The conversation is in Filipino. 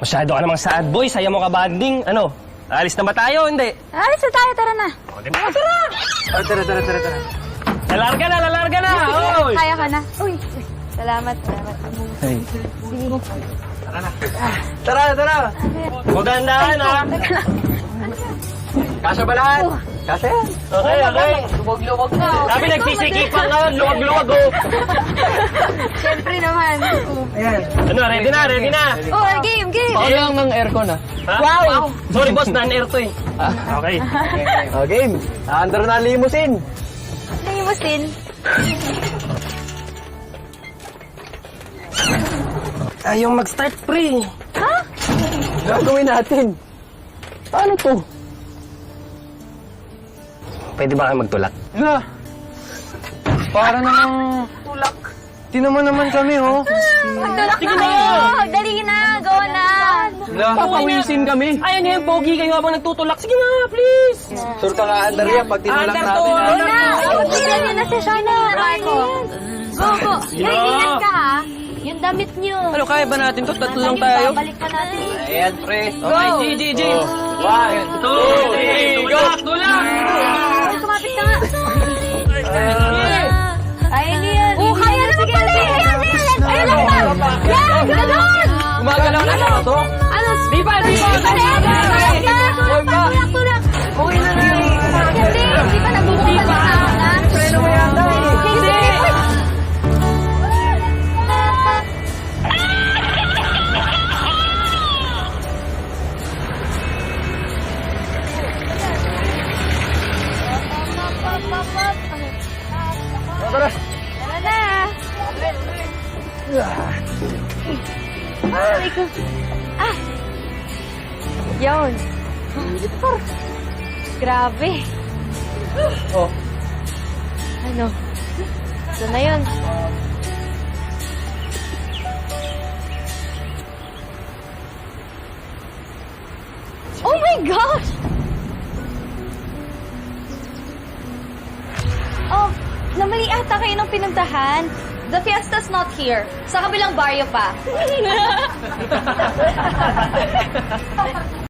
Masyado ka namang sad, boy. Saya mo ka banding. Ano? Alis na ba tayo? Hindi. Alis na tayo, tara na. O, diba? Tara. Lalarga na! Oy! Kaya ka na. Uy, salamat. Hey. Sige. Tara! Magandaan, ha? Kasya ba lahat? Kasya? Okay. Luwag-luwag na. Sabi nagsisikipan ngayon. Luwag-luwag, oh. Siyempre naman. Ayan. Ano, ready na. Oh, game. Baka lang ng aircon ah. Ha? Wow! Sorry, boss. Non-air to, eh. Okay. O game. Under na limousine. Limousine. Ayaw mag-start, pre. Gagawin natin. Paano to? Pwede ba kayo magtulak? Na. Para namang tulak. Tinuman naman kami, oh. Magtulak na na. kayo. Dali na, go na. Papawisin kami. Ayun yan, pogi kayo habang nagtutulak. Sige na, please. Sure ka nga, Under yan, pag tinulak Under natin. to. Go na. Tignan niyo na si Shana. Go. Nag-ingat ka, ha? Yung damit niyo. Ano, kaya ba natin to? Tatlo lang Sige, tayo. babalik pa natin. Ayan, pre. Okay, G. 1, 2, 3, go! Tulak! Ay, kumapit ka nga. Ay, hindi yan. Oh, kaya naman pala. Ayun lang ba? Yan, ganun. Gumagalaw na lang to. Ano? Di ba? Tulak. Okay na na. Hindi pa nagbubukas sa akin. Preno mo yata eh. Sige. Tara. Tara na. Ay, ko. Yun. Grabe. Oh. Ano? Ito na yun. Oh my gosh! Oh, namali ata kayo ng pinuntahan. The fiesta's not here. Sa kabilang baryo pa.